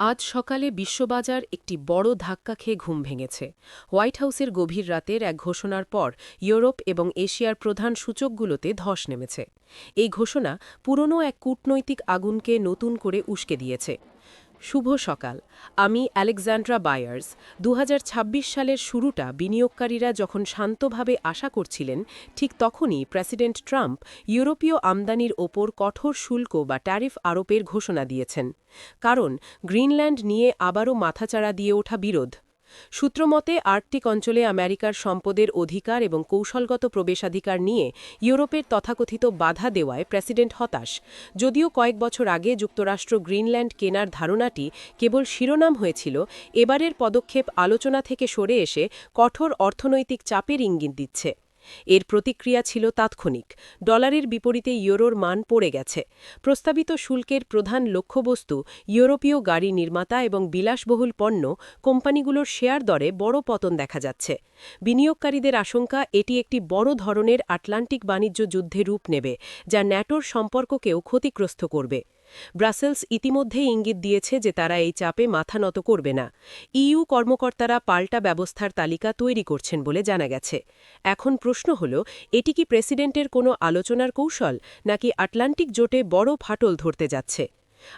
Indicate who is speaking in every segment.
Speaker 1: আজ সকালে বিশ্ববাজার একটি বড় ধাক্কা খেয়ে ঘুম ভেঙেছে। হোয়াইট হাউসের গভীর রাতের এক ঘোষণার পর ইউরোপ এবং এশিয়ার প্রধান সূচকগুলোতে ধস নেমেছে। এই ঘোষণা পুরনো এক কূটনৈতিক আগুনকে নতুন করে উস্কে দিয়েছে। শুভ সকাল। আমি আলেকজান্ড্রা বায়ার্স। ২০২৬ সালের শুরুটা বিনিয়োগকারীরা যখন শান্তভাবে আশা করছিলেন, ঠিক তখনই প্রেসিডেন্ট ট্রাম্প ইউরোপীয় আমদানির ওপর কঠোর শুল্ক বা ট্যারিফ আরোপের ঘোষণা দিয়েছেন। কারণ গ্রিনল্যান্ড নিয়ে আবারও মাথাচাড়া দিয়ে ওঠা বিরোধ। সূত্রমতে আর্কটিক অঞ্চলে আমেরিকার সম্পদের অধিকার এবং কৌশলগত প্রবেশাধিকার নিয়ে ইউরোপের তথাকথিত বাধা দেওয়ায় প্রেসিডেন্ট হতাশ। যদিও কয়েক বছর আগে যুক্তরাষ্ট্র গ্রিনল্যান্ড কেনার ধারণাটি কেবল শিরোনাম হয়েছিল, এবারের পদক্ষেপ আলোচনা থেকে সরে এসে কঠোর অর্থনৈতিক চাপের ইঙ্গিত দিচ্ছে। এর প্রতিক্রিয়া ছিল তাৎক্ষণিক। ডলারের বিপরীতে ইউরোর মান পড়ে গেছে। প্রস্তাবিত শুল্কের প্রধান লক্ষ্যবস্তু ইউরোপীয় গাড়ি নির্মাতা এবং বিলাসবহুল পণ্য কোম্পানিগুলোর শেয়ার দরে বড় পতন দেখা যাচ্ছে। বিনিয়োগকারীদের আশঙ্কা, এটি একটি বড় ধরনের আটলান্টিক বাণিজ্য যুদ্ধে রূপ নেবে, যা ন্যাটোর সম্পর্ককেও ক্ষতিগ্রস্ত করবে। ব্রাসেলস ইতিমধ্যেই ইঙ্গিত দিয়েছে যে তারা এই চাপে মাথা নত করবে না। ইইউ কর্মকর্তারা পাল্টা ব্যবস্থার তালিকা তৈরি করছেন বলে জানা গেছে। এখন প্রশ্ন হল, এটি কি প্রেসিডেন্টের কোনো আলোচনার কৌশল, নাকি আটলান্টিক জোটে বড় ফাটল ধরতে যাচ্ছে?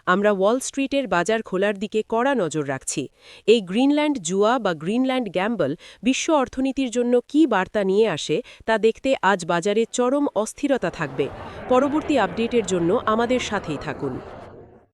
Speaker 1: আমরা ওয়াল স্ট্রিটের বাজার খোলার দিকে কড়া নজর রাখছি। এই গ্রিনল্যান্ড জুয়া বা গ্রিনল্যান্ড গ্যাম্বল বিশ্ব অর্থনীতির জন্য কী বার্তা নিয়ে আসে তা দেখতে আজ বাজারে চরম অস্থিরতা থাকবে। পরবর্তী আপডেটের জন্য আমাদের সাথেই থাকুন।